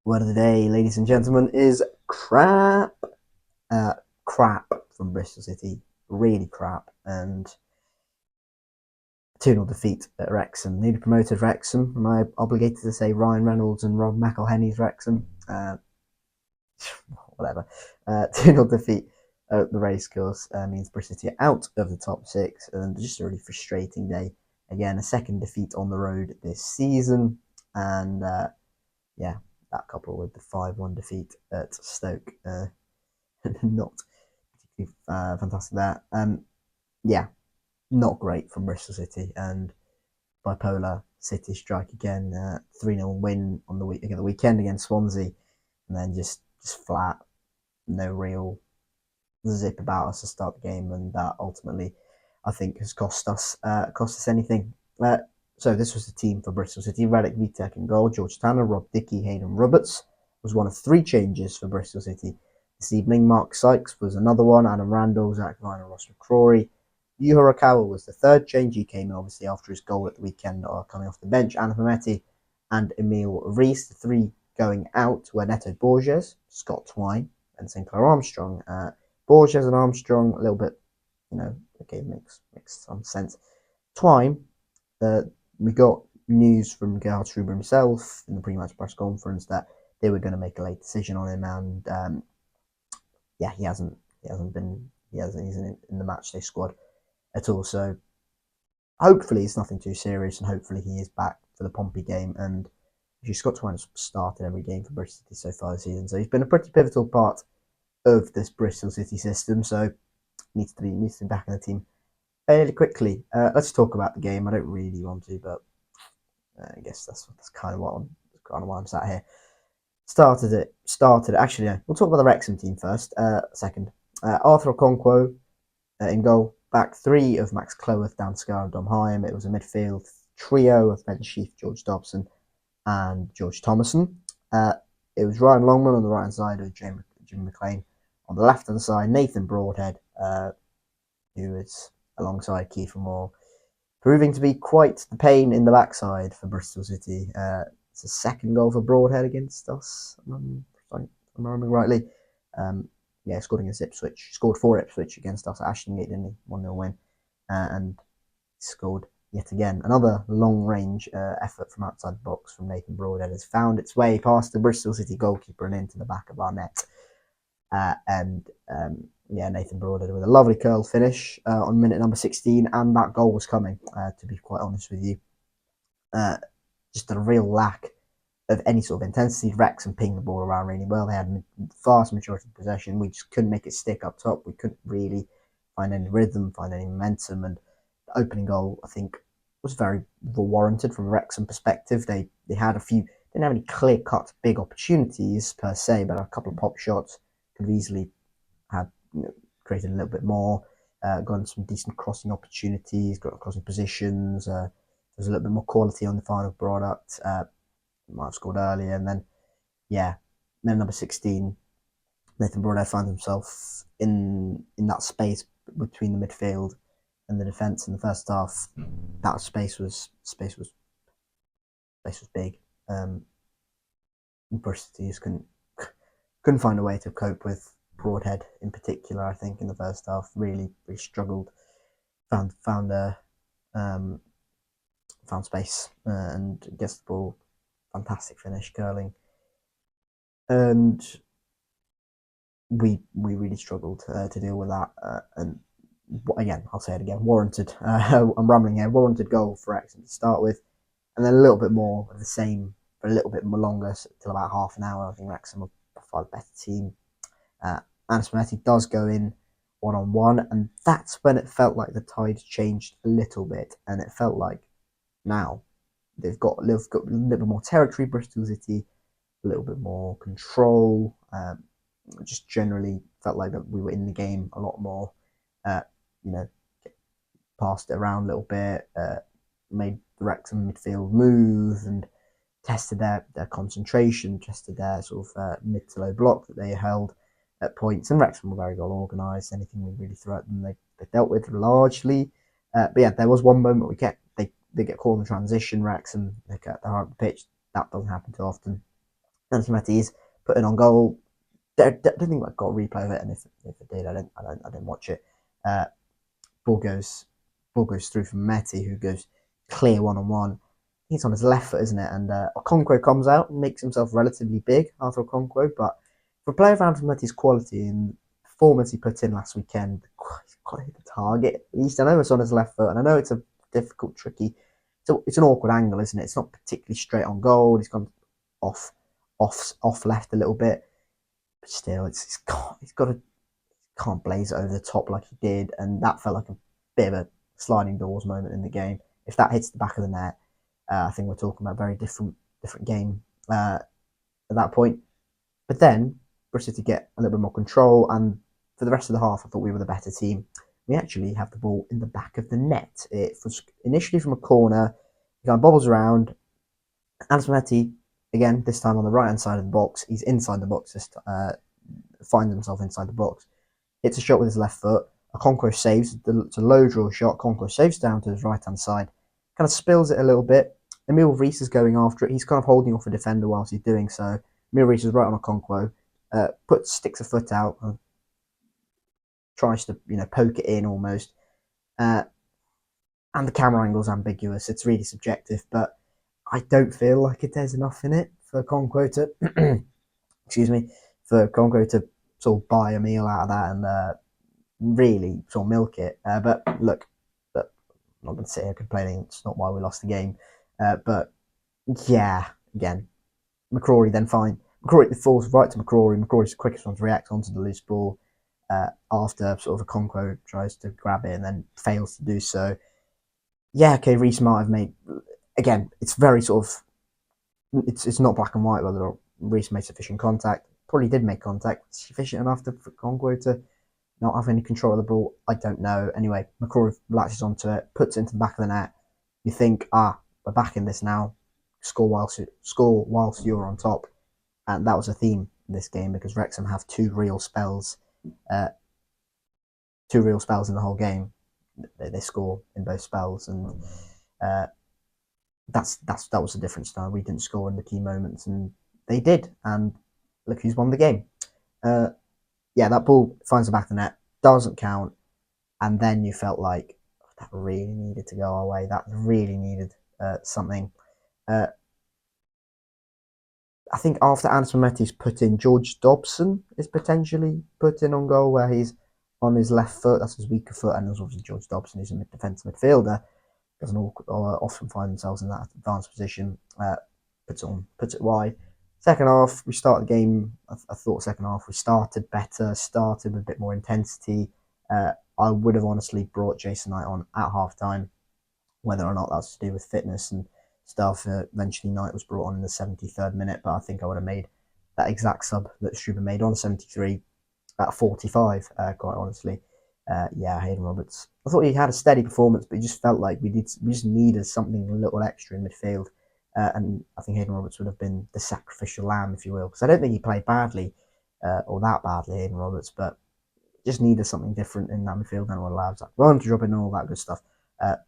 Word of the day, ladies and gentlemen, is crap. Crap from Bristol City. Really crap. And 2-0 defeat at Wrexham. Newly promoted Wrexham. Am I obligated to say Ryan Reynolds and Rob McElhenney's Wrexham? Whatever. 2-0 defeat at the racecourse means Bristol City are out of the top six. And just a really frustrating day. Again, a second defeat on the road this season. And yeah, that coupled with the 5-1 defeat at Stoke, not particularly fantastic there. Yeah, not great from Bristol City, and bipolar City strike again, 3-0 win on the weekend against Swansea, and then just flat, no real zip about us to start the game, and that ultimately, I think, has cost us anything. So this was the team for Bristol City: Redick, Vitek in goal, George Tanner, Rob Dickey, Hayden Roberts was one of three changes for Bristol City this evening. Mark Sykes was another one, Adam Randall, Zach Vine and Ross McCrory. Yu Horikawa was the third change. He came in obviously after his goal at the weekend, coming off the bench. Anna Mametti and Emil Rees, the three going out were Neto Borges, Scott Twine and Sinclair Armstrong. Borges and Armstrong, a little bit, okay, makes some sense. Twine, we got news from Gerhard Struber himself in the pre-match press conference that they were going to make a late decision on him, and yeah, he's in the matchday squad at all. So hopefully it's nothing too serious, and hopefully he is back for the Pompey game. And Scott Twine's started every game for Bristol City so far this season, so he's been a pretty pivotal part of this Bristol City system. So needs to be back in the team fairly quickly. Let's talk about the game. I don't really want to, but I guess that's kind of why I'm sat here. Started. Actually, no, we'll talk about the Wrexham team first. Second, Arthur Okonkwo in goal. Back three of Max Cloworth, Dan Scar, and Dom Hyam. It was a midfield trio of Ben Sheaf, George Dobson, and George Thomason. It was Ryan Longman on the right hand side with Jim McLean on the left hand side. Nathan Broadhead, who is alongside Kiefer Moore, proving to be quite the pain in the backside for Bristol City. It's a second goal for Broadhead against us, if I'm remembering rightly. Yeah, scored against Ipswich. Scored for Ipswich against us at Ashton Gate, didn't he? 1-0 win. And scored yet again. Another long-range effort from outside the box from Nathan Broadhead has found its way past the Bristol City goalkeeper and into the back of our net. Yeah, Nathan Broadhead with a lovely curl finish on minute number 16, and that goal was coming, to be quite honest with you. Just a real lack of any sort of intensity. Wrexham pinged the ball around really well. They had vast majority of possession. We just couldn't make it stick up top. We couldn't really find any rhythm, find any momentum, and the opening goal, I think, was very warranted from a Wrexham perspective. They had a few, didn't have any clear-cut big opportunities per se, but a couple of pop shots could have easily had created a little bit more, gotten some decent crossing opportunities, got crossing positions. There's a little bit more quality on the final product. Might have scored earlier, and then yeah, minute number 16, Nathan Broadhead finds himself in that space between the midfield and the defence in the first half. That space was big. Bristol just couldn't find a way to cope with Broadhead in particular. I think in the first half, really struggled. Found space and gets the ball. Fantastic finish, curling, and we really struggled to deal with that. And again, I'll say it again, warranted. I'm rambling here. Warranted goal for Wrexham to start with, and then a little bit more of the same for a little bit more longer, till about half an hour. I think Wrexham were by far the better team. Anis Mametti does go in 1-on-1, and that's when it felt like the tide changed a little bit, and it felt like now they've got a little bit more territory, Bristol City, a little bit more control. Just generally felt like that we were in the game a lot more. Passed it around a little bit, made the Wrexham midfield move, and tested their concentration, tested their sort of mid to low block that they held at points. And Wrexham were very well organised. Anything we really threw at them, they dealt with largely. But yeah, there was one moment they get caught in the transition. Wrexham, they get the heart of the pitch. That doesn't happen too often. Anthony putting on goal. I don't think I got a replay of it, and if it did, I didn't watch it. Uh, ball goes through from Meti, who goes clear 1-on-1. He's on his left foot, isn't it? And Okonkwo comes out and makes himself relatively big, Arthur Okonkwo. But for a player of Anthony Meti's quality and performance he put in last weekend, he's got to hit the target. At least I know it's on his left foot, and I know it's a difficult, tricky. So it's an awkward angle, isn't it? It's not particularly straight on goal. He's gone off left a little bit, but still, he's got to can't blaze it over the top like he did, and that felt like a bit of a sliding doors moment in the game. If that hits the back of the net, I think we're talking about a very different game at that point. But then Bristol to get a little bit more control, and for the rest of the half, I thought we were the better team. We actually have the ball in the back of the net. It was initially from a corner. He kind of bobbles around. Antonetti, again, this time on the right hand side of the box. He's inside the box. Finds himself inside the box. Hits a shot with his left foot. Okonkwo saves. It's a low draw shot. Okonkwo saves down to his right hand side. Kind of spills it a little bit. Emil Rees is going after it. He's kind of holding off a defender whilst he's doing so. Emil Rees is right on Okonkwo. Sticks a foot out. Tries to poke it in almost. And the camera angle's ambiguous. It's really subjective, but I don't feel like there's enough in it for Okonkwo to for Okonkwo to sort of buy a meal out of that and really sort of milk it. But look, I'm not going to sit here complaining. It's not why we lost the game. But yeah, again, McCrory then fine. McCrory falls right to McCrory. McCrory's the quickest one to react onto the loose ball after sort of Okonkwo tries to grab it and then fails to do so. Yeah, okay, Rees might have made. Again, it's very sort of. It's not black and white whether Rees made sufficient contact. Probably did make contact. Sufficient enough for Okonkwo to not have any control of the ball. I don't know. Anyway, McCrory latches onto it, puts it into the back of the net. You think, we're back in this now. Score whilst you're on top. And that was a theme in this game because Wrexham have two real spells in the whole game. They score in both spells, and that was the difference. Now we didn't score in the key moments, and they did. And look who's won the game. That ball finds the back of the net, doesn't count, and then you felt like that really needed to go our way. That really needed something. I think after Anton Metti's put in, George Dobson is potentially put in on goal where he's on his left foot. That's his weaker foot, and there's obviously George Dobson, who's a defensive midfielder. Doesn't often find themselves in that advanced position. Puts it wide. Second half, we start the game. I thought second half we started better, started with a bit more intensity. I would have honestly brought Jason Knight on at half time, whether or not that's to do with fitness and stuff. Eventually, Knight was brought on in the 73rd minute, but I think I would have made that exact sub that Struber made on 73 at 45, quite honestly. Hayden Roberts. I thought he had a steady performance, but he just felt like we just needed something a little extra in midfield. And I think Hayden Roberts would have been the sacrificial lamb, if you will, because I don't think he played badly or that badly, Hayden Roberts, but just needed something different in that midfield than what allows that run to drop in and all that good stuff.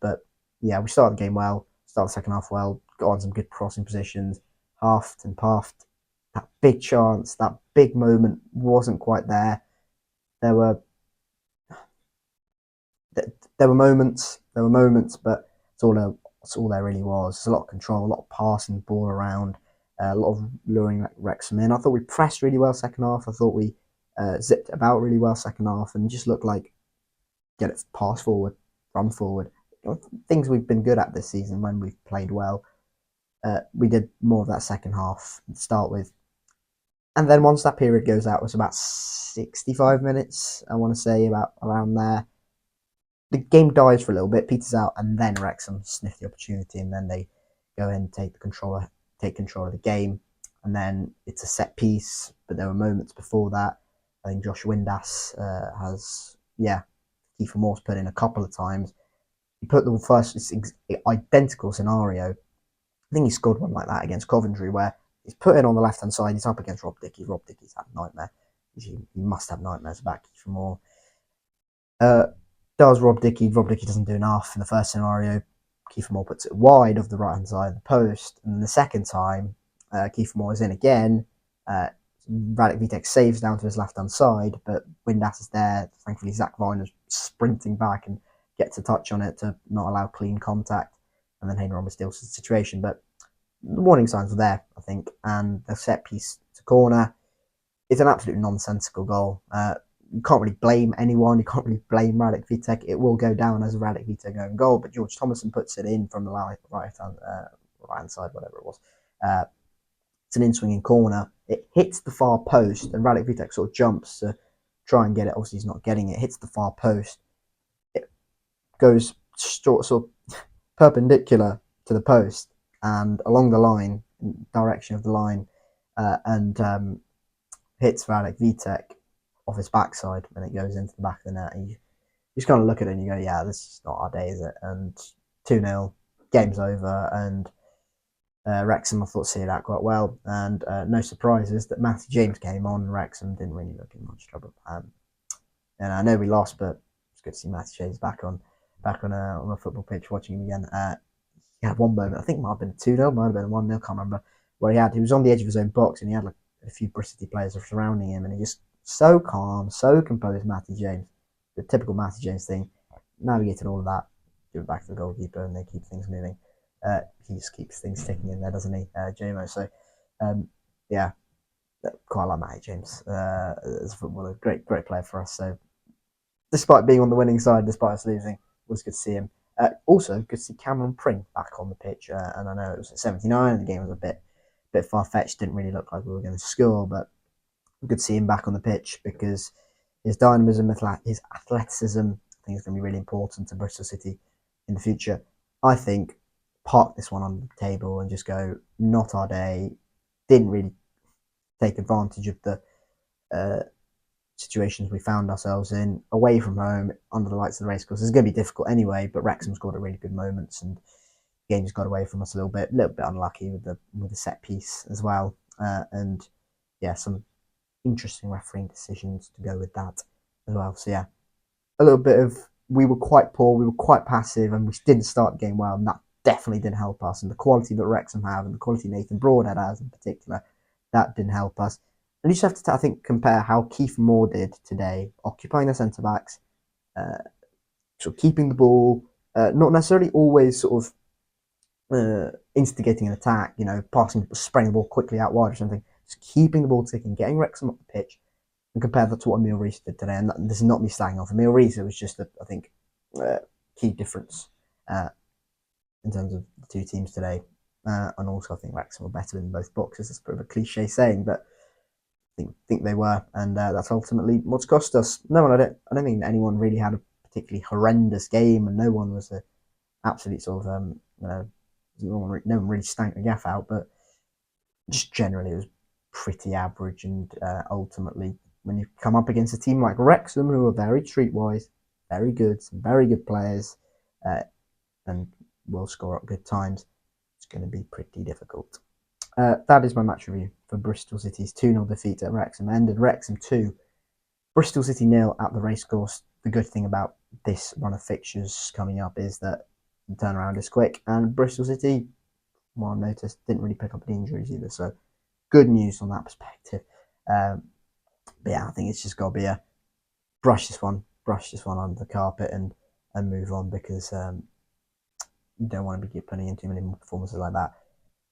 But yeah, we started the game well, started the second half well, got on some good crossing positions, halved and puffed. That big chance, that big moment wasn't quite there. There were moments, but it's all there really was. There's a lot of control, a lot of passing the ball around, a lot of luring Wrexham in. I thought we pressed really well second half. I thought we zipped about really well second half and just looked like get it pass forward, run forward. Things we've been good at this season when we've played well. We did more of that second half to start with. And then once that period goes out, it was about 65 minutes, I want to say, about around there. The game dies for a little bit, peters out, and then Wrexham sniff the opportunity, and then they go in and take control of the game. And then it's a set piece, but there were moments before that. I think Josh Windass has, Kiefer Moore's put in a couple of times. He put the first identical scenario. I think he scored one like that against Coventry, where he's put in on the left hand side. He's up against Rob Dickie. Rob Dickie's had a nightmare. He must have nightmares about Kiefer Moore. Does Rob Dickie? Rob Dickie doesn't do enough in the first scenario. Kiefer Moore puts it wide of the right hand side of the post, and then the second time, Kiefer Moore is in again. Radek Vitek saves down to his left-hand side, but Windass is there. Thankfully, Zach Viner's sprinting back and gets a touch on it to not allow clean contact, and then Hayden Roberts deals with the situation. But the warning signs were there, I think, and the set piece to corner is an absolute nonsensical goal. You can't really blame anyone. You can't really blame Radek Vitek. It will go down as a Radek Vitek own goal, but George Thomason puts it in from the right-hand side, whatever it was. It's an in-swinging corner. It hits the far post, and Radek Vitek sort of jumps to try and get it. Obviously, he's not getting it. Hits the far post. It goes sort of perpendicular to the post and along the line, direction of the line, and hits Radek Vitek off his backside, and it goes into the back of the net. And you just kind of look at it and you go, yeah, this is not our day, is it? And 2-0, game's over, and Wrexham, I thought, see that quite well. And no surprises that Matthew James came on. Wrexham didn't really look in much trouble. And I know we lost, but it's good to see Matthew James back on a football pitch, watching him again. He had one moment, I think it might have been a 2-0, might have been a 1-0, can't remember, where he was on the edge of his own box and he had like a few Bristol City players surrounding him, and he just so calm, so composed, Matthew James. The typical Matthew James thing, navigating all of that, give it back to the goalkeeper, and they keep things moving. He just keeps things ticking in there, doesn't he, JMO? So, yeah, quite like Matty James as a footballer. Great player for us. So, despite being on the winning side, despite us losing, it was good to see him. Also, good to see Cameron Pring back on the pitch. And I know it was at 79, and the game was a bit far-fetched. Didn't really look like we were going to score, but good to see him back on the pitch because his dynamism, his athleticism, I think is going to be really important to Bristol City in the future. I think park this one on the table and just go, not our day. Didn't really take advantage of the situations we found ourselves in away from home under the lights of the racecourse. It's going to be difficult anyway, but Wrexham's got a really good moments and the game's got away from us a little bit unlucky with the set piece as well, and yeah, some interesting refereeing decisions to go with that as well. So yeah, a little bit of, we were quite poor, we were quite passive, and we didn't start the game well, and that definitely didn't help us. And the quality that Wrexham have, and the quality Nathan Broadhead has in particular, that didn't help us. And you just have to, I think, compare how Keith Moore did today, occupying the centre backs, sort of keeping the ball, not necessarily always sort of instigating an attack, passing, spraying the ball quickly out wide or something. Just keeping the ball ticking, getting Wrexham up the pitch, and compare that to what Emile Rees did today. And this is not me slagging off Emile Rees. It was just, I think, key difference in terms of the two teams today. And also, I think Wrexham were better in both boxes. It's a bit of a cliche saying, but I think they were, and that's ultimately what's cost us. No one, I don't think anyone really had a particularly horrendous game, and no one was an absolute sort of no one really stank the gaff out, but just generally it was pretty average. And ultimately, when you come up against a team like Wrexham, who are very streetwise, very good, some very good players, and will score up good times, it's going to be pretty difficult. That is my match review for Bristol City's 2-0 defeat at Wrexham. Ended Wrexham 2, Bristol City 0 at the racecourse. The good thing about this run of fixtures coming up is that the turnaround is quick, and Bristol City, well, I noticed, didn't really pick up any injuries either. So good news on that perspective. But yeah, I think it's just got to be a brush this one under the carpet and move on, because you don't want to be putting in too many more performances like that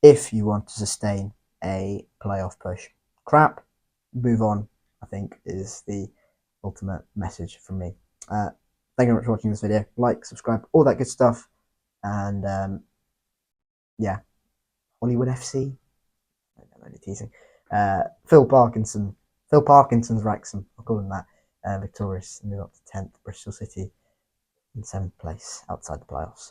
if you want to sustain a playoff push. Crap, move on, I think, is the ultimate message from me. Thank you very much for watching this video. Like, subscribe, all that good stuff. And yeah, Hollywood FC. I'm only teasing. Phil Parkinson's Wrexham, I'll call him that. Victorious, move up to 10th. Bristol City in 7th place outside the playoffs.